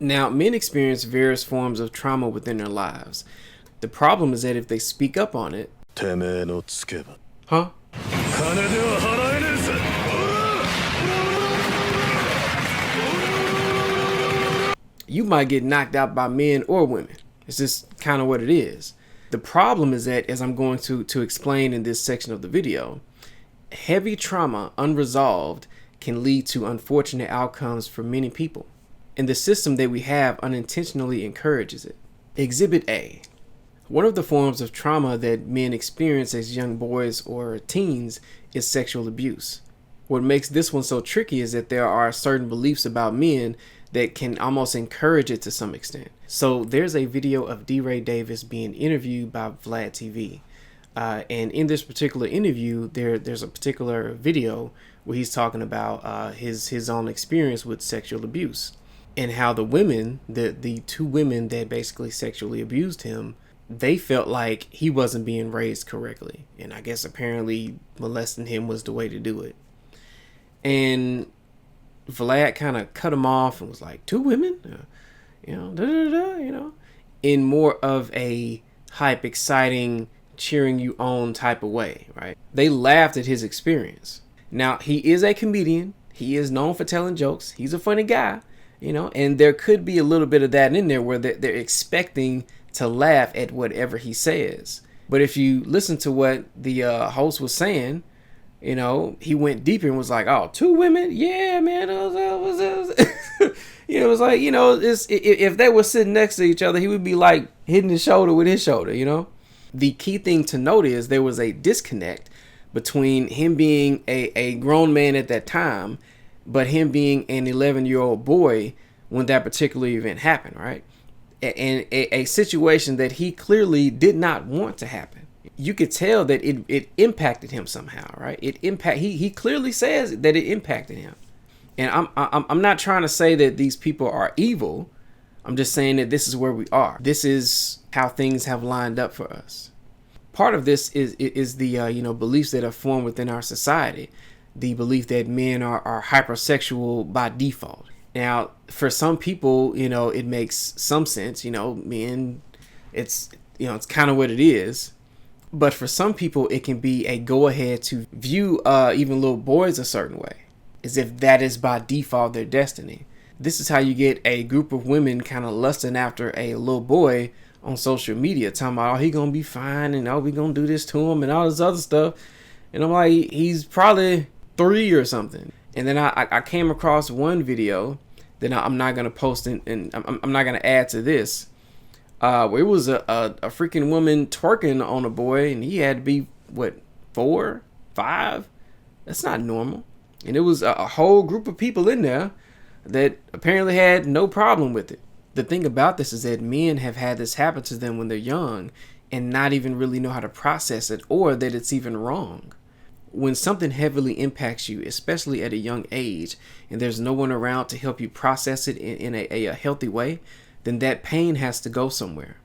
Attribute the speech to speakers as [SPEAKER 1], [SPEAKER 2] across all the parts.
[SPEAKER 1] Now, men experience various forms of trauma within their lives. The problem is that if they speak up on it, huh? You might get knocked out by men or women. It's just kind of what it is. The problem is that, as I'm going to explain in this section of the video, heavy trauma, unresolved, can lead to unfortunate outcomes for many people. And the system that we have unintentionally encourages it. Exhibit A. One of the forms of trauma that men experience as young boys or teens is sexual abuse. What makes this one so tricky is that there are certain beliefs about men that can almost encourage it to some extent. So there's a video of D. Ray Davis being interviewed by Vlad TV. And in this particular interview, there's a particular video where he's talking about his own experience with sexual abuse and how the women, the two women that basically sexually abused him, they felt like he wasn't being raised correctly. And I guess apparently molesting him was the way to do it. And Vlad kind of cut him off and was like, two women? In more of a hype, exciting, cheering you on type of way, right? They laughed at his experience. Now, he is a comedian. He is known for telling jokes. He's a funny guy, and there could be a little bit of that in there where they're expecting to laugh at whatever he says. But if you listen to what the host was saying, he went deeper and was like, oh, two women? Yeah, man. It was like, if they were sitting next to each other, he would be like hitting his shoulder with his shoulder, The key thing to note is there was a disconnect between him being a grown man at that time, but him being an 11-year-old boy when that particular event happened, right? And a situation that he clearly did not want to happen. You could tell that it impacted him somehow, right? He clearly says that it impacted him. And I'm not trying to say that these people are evil. I'm just saying that this is where we are. This is how things have lined up for us. Part of this is the beliefs that are formed within our society. The belief that men are hypersexual by default. Now, for some people, it makes some sense. Men, it's kind of what it is. But for some people, it can be a go-ahead to view even little boys a certain way, as if that is by default their destiny. This is how you get a group of women kind of lusting after a little boy on social media, talking about, oh, he gonna be fine, and oh, we gonna do this to him, and all this other stuff. And I'm like, he's probably 3 or something. And then I came across one video that I'm not gonna post, and I'm not gonna add to this. Where it was a freaking woman twerking on a boy, and he had to be, 4, 5? That's not normal. And it was a whole group of people in there that apparently had no problem with it. The thing about this is that men have had this happen to them when they're young and not even really know how to process it, or that it's even wrong. When something heavily impacts you, especially at a young age, and there's no one around to help you process it in a healthy way, then that pain has to go somewhere.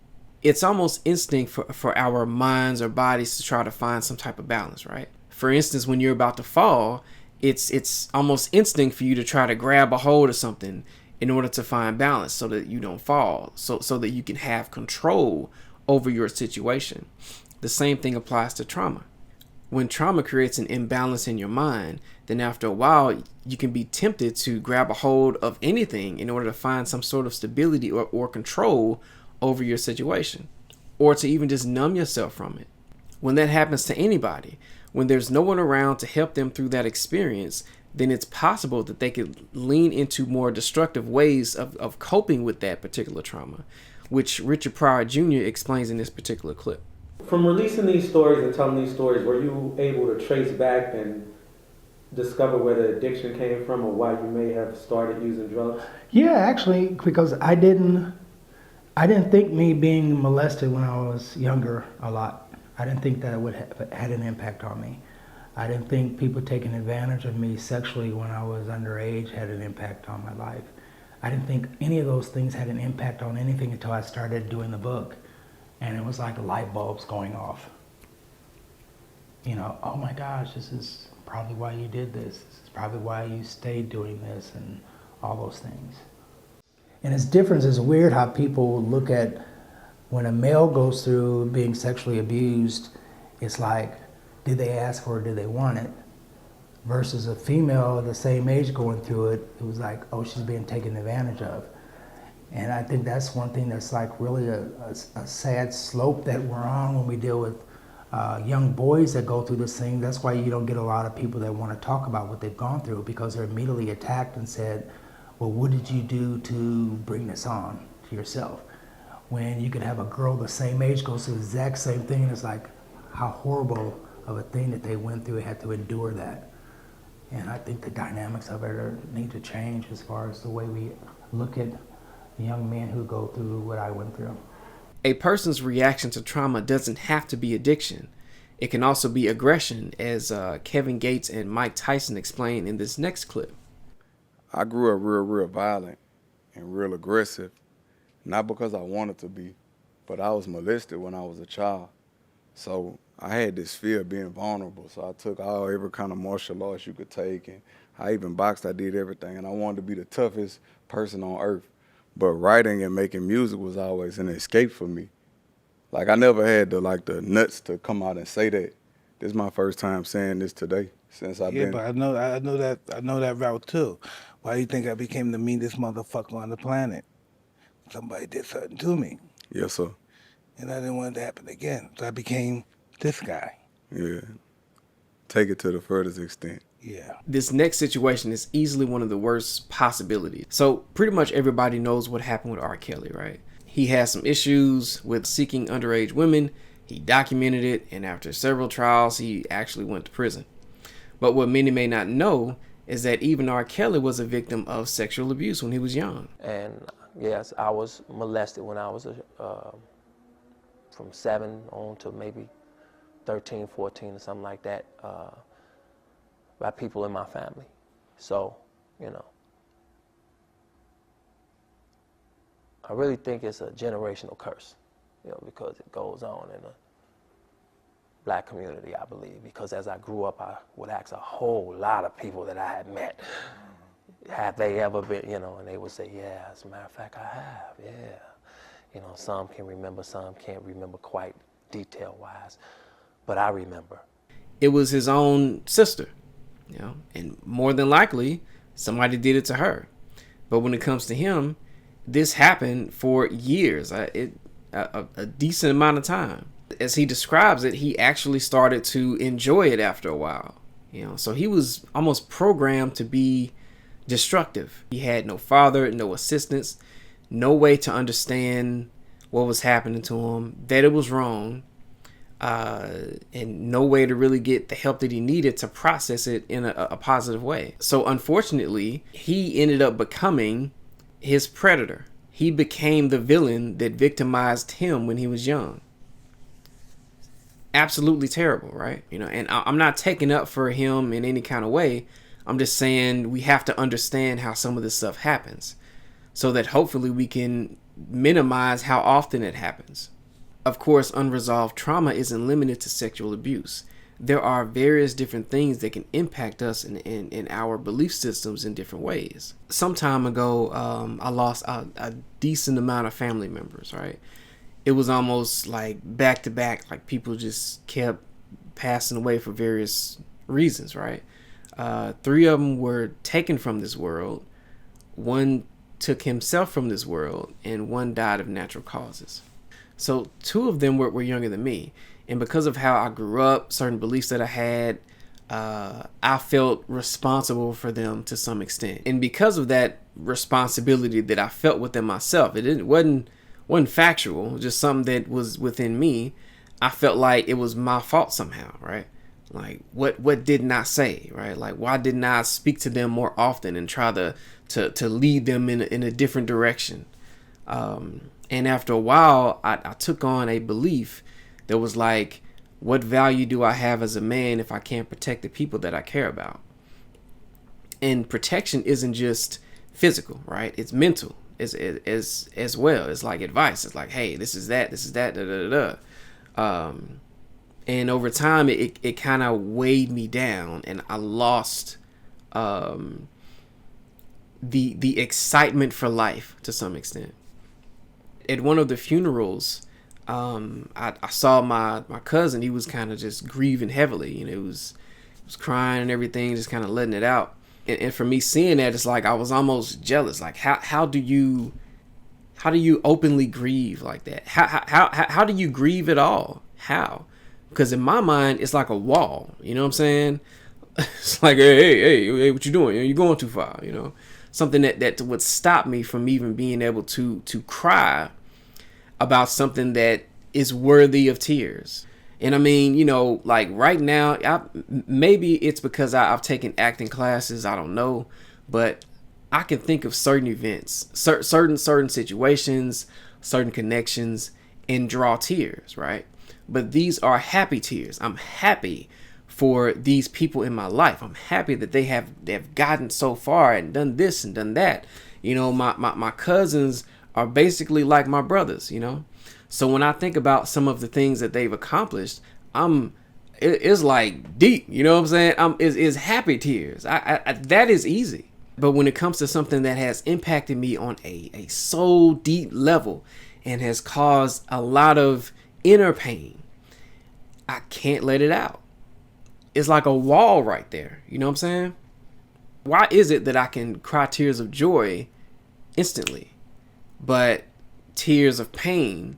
[SPEAKER 1] It's almost instinct for our minds or bodies to try to find some type of balance, right? For instance, when you're about to fall, it's almost instinct for you to try to grab a hold of something in order to find balance so that you don't fall, so that you can have control over your situation. The same thing applies to trauma. When trauma creates an imbalance in your mind, then after a while, you can be tempted to grab a hold of anything in order to find some sort of stability or control over your situation, or to even just numb yourself from it. When that happens to anybody, when there's no one around to help them through that experience, then it's possible that they could lean into more destructive ways of coping with that particular trauma, which Richard Pryor Jr. explains in this particular clip.
[SPEAKER 2] From releasing these stories and telling these stories, were you able to trace back and discover where the addiction came from, or why you may have started using drugs?
[SPEAKER 3] Yeah, actually, because I didn't think me being molested when I was younger a lot. I didn't think that it would have had an impact on me. I didn't think people taking advantage of me sexually when I was underage had an impact on my life. I didn't think any of those things had an impact on anything until I started doing the book. And it was like light bulbs going off. Oh my gosh, this is probably why you did this. This is probably why you stayed doing this, and all those things. And it's different. It's weird how people look at when a male goes through being sexually abused, it's like, did they ask for it, did they want it? Versus a female the same age going through it, it was like, oh, she's being taken advantage of. And I think that's one thing that's like really a sad slope that we're on when we deal with young boys that go through this thing. That's why you don't get a lot of people that want to talk about what they've gone through, because they're immediately attacked and said, well, what did you do to bring this on to yourself? When you could have a girl the same age go through the exact same thing, and it's like how horrible of a thing that they went through, had to endure that. And I think the dynamics of it need to change as far as the way we look at young men who go through what I went through.
[SPEAKER 1] A person's reaction to trauma doesn't have to be addiction. It can also be aggression, as Kevin Gates and Mike Tyson explain in this next clip.
[SPEAKER 4] I grew up real violent and real aggressive, not because I wanted to be, but I was molested when I was a child. So I had this fear of being vulnerable. So I took every kind of martial arts you could take, and I even boxed, I did everything. And I wanted to be the toughest person on earth. But writing and making music was always an escape for me. Like I never had the nuts to come out and say that. This is my first time saying this today since I've been.
[SPEAKER 5] Yeah, but I know that route too. Why do you think I became the meanest motherfucker on the planet? Somebody did something to me.
[SPEAKER 4] Yes, sir.
[SPEAKER 5] And I didn't want it to happen again. So I became this guy.
[SPEAKER 4] Yeah. Take it to the furthest extent.
[SPEAKER 5] Yeah.
[SPEAKER 1] This next situation is easily one of the worst possibilities. So pretty much everybody knows what happened with R. Kelly, right? He has some issues with seeking underage women. He documented it, and after several trials, he actually went to prison. But what many may not know is that even R. Kelly was a victim of sexual abuse when he was young.
[SPEAKER 6] And yes, I was molested when I was from 7 on to maybe 13, 14 or something like that by people in my family. So, you know, I really think it's a generational curse, you know, because it goes on in the black community, I believe, because as I grew up, I would ask a whole lot of people that I had met, have they ever been, you know, and they would say, yeah, as a matter of fact, I have, yeah. You know, some can remember, some can't remember quite detail-wise, but I remember.
[SPEAKER 1] It was his own sister, you know, and more than likely, somebody did it to her. But when it comes to him, this happened for years, a decent amount of time. As he describes it, he actually started to enjoy it after a while. You know, so he was almost programmed to be destructive. He had no father, no assistance, no way to understand what was happening to him, that it was wrong, and no way to really get the help that he needed to process it in a positive way. So unfortunately, he ended up becoming his predator. He became the villain that victimized him when he was young. Absolutely terrible, right? You know, and I'm not taking up for him in any kind of way. I'm just saying we have to understand how some of this stuff happens so that hopefully we can minimize how often it happens. Of course, unresolved trauma isn't limited to sexual abuse. There are various different things that can impact us in our belief systems in different ways. Some time ago, I lost a decent amount of family members, right? It was almost like back to back, like people just kept passing away for various reasons, right? 3 of them were taken from this world. 1 took himself from this world, and 1 died of natural causes. So 2 of them were younger than me. And because of how I grew up, certain beliefs that I had, I felt responsible for them to some extent. And because of that responsibility that I felt within myself, it wasn't factual, just something that was within me. I felt like it was my fault somehow, right? Like what didn't I say, right? Like why didn't I speak to them more often and try to lead them in a different direction? And after a while, I took on a belief that was like, what value do I have as a man if I can't protect the people that I care about? And protection isn't just physical, right? It's mental as well. It's like advice. It's like, hey, this is that, da da da. And over time, it kind of weighed me down, and I lost the excitement for life to some extent. At one of the funerals, I saw my cousin. He was kind of just grieving heavily. He was crying and everything, just kind of letting it out. And for me seeing that, it's like I was almost jealous. Like how do you openly grieve like that? How do you grieve at all? How? Because in my mind, it's like a wall. You know what I'm saying? It's like, hey, what you doing? You're going too far. Something that would stop me from even being able to cry about something that is worthy of tears. And I mean, like right now, maybe it's because I've taken acting classes. I don't know, but I can think of certain events, certain situations, certain connections, and draw tears, right? But these are happy tears. I'm happy for these people in my life. I'm happy that they've gotten so far and done this and done that. My cousins are basically like my brothers, So when I think about some of the things that they've accomplished, it's like deep, you know what I'm saying? It's happy tears. I that is easy. But when it comes to something that has impacted me on a so deep level and has caused a lot of inner pain, I can't let it out. It's like a wall right there. You know what I'm saying? Why is it that I can cry tears of joy instantly, but tears of pain,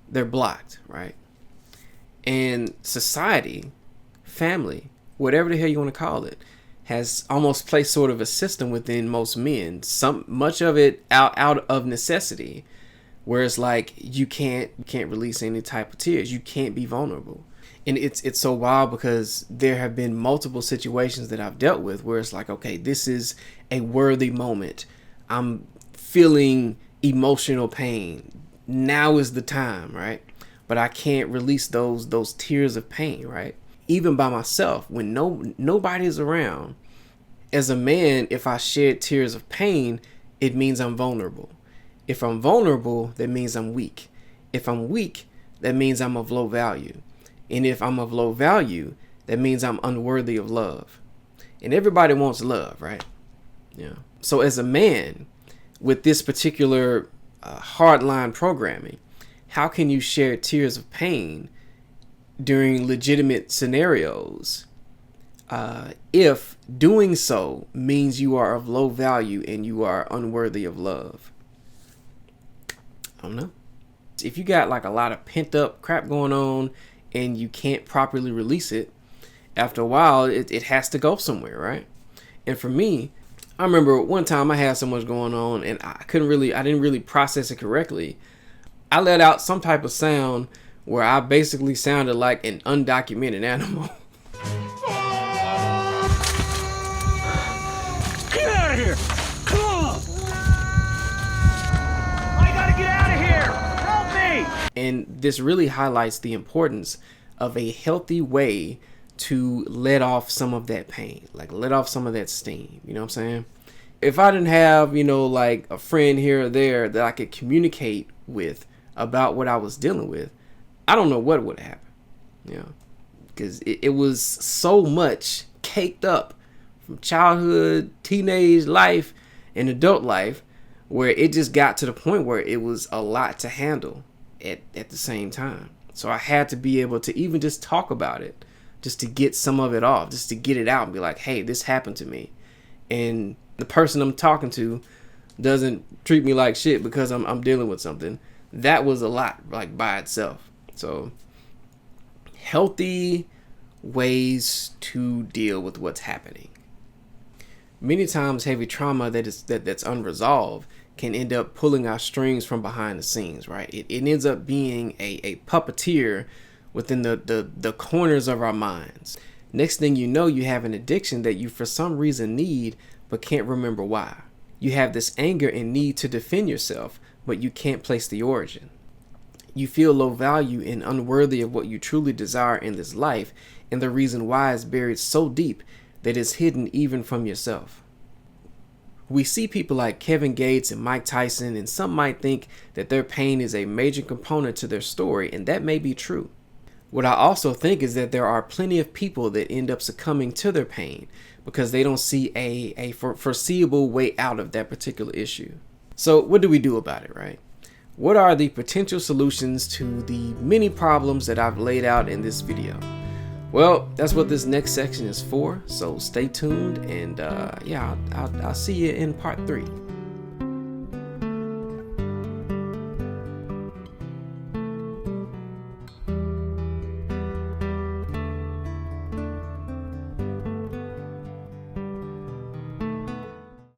[SPEAKER 1] they're blocked, right? And society, family, whatever the hell you want to call it, has almost placed sort of a system within most men, much of it out of necessity, where it's like you can't release any type of tears. You can't be vulnerable. And it's so wild because there have been multiple situations that I've dealt with where it's like, okay, this is a worthy moment. I'm feeling emotional pain. Now is the time, right? But I can't release those tears of pain, right? Even by myself, when nobody's around. As a man, if I shed tears of pain, it means I'm vulnerable. If I'm vulnerable, that means I'm weak. If I'm weak, that means I'm of low value. And if I'm of low value, that means I'm unworthy of love. And everybody wants love, right? Yeah. So as a man, with this particular hardline programming, how can you share tears of pain during legitimate scenarios if doing so means you are of low value and you are unworthy of love? I don't know. If you got like a lot of pent up crap going on and you can't properly release it, after a while it has to go somewhere, right? And for me, I remember one time I had so much going on and I didn't really process it correctly. I let out some type of sound where I basically sounded like an undocumented animal.
[SPEAKER 7] Get out of here! Come on! I gotta get out of here! Help me!
[SPEAKER 1] And this really highlights the importance of a healthy way to let off some of that pain, like let off some of that steam. You know what I'm saying? If I didn't have, like a friend here or there that I could communicate with about what I was dealing with, I don't know what would happen. Because it was so much caked up from childhood, teenage life, and adult life, where it just got to the point where it was a lot to handle at the same time. So I had to be able to even just talk about it, just to get some of it off, just to get it out and be like, hey, this happened to me. And the person I'm talking to doesn't treat me like shit because I'm dealing with something. That was a lot, like by itself. So healthy ways to deal with what's happening. Many times heavy trauma that's unresolved can end up pulling our strings from behind the scenes, right? It ends up being a puppeteer within the corners of our minds. Next thing you know, you have an addiction that you for some reason need but can't remember why. You have this anger and need to defend yourself, but you can't place the origin. You feel low value and unworthy of what you truly desire in this life, and the reason why is buried so deep that it's hidden even from yourself. We see people like Kevin Gates and Mike Tyson, and some might think that their pain is a major component to their story, and that may be true. What I also think is that there are plenty of people that end up succumbing to their pain, because they don't see a foreseeable way out of that particular issue. So what do we do about it, right? What are the potential solutions to the many problems that I've laid out in this video? Well, that's what this next section is for, so stay tuned, and yeah, I'll see you in part 3.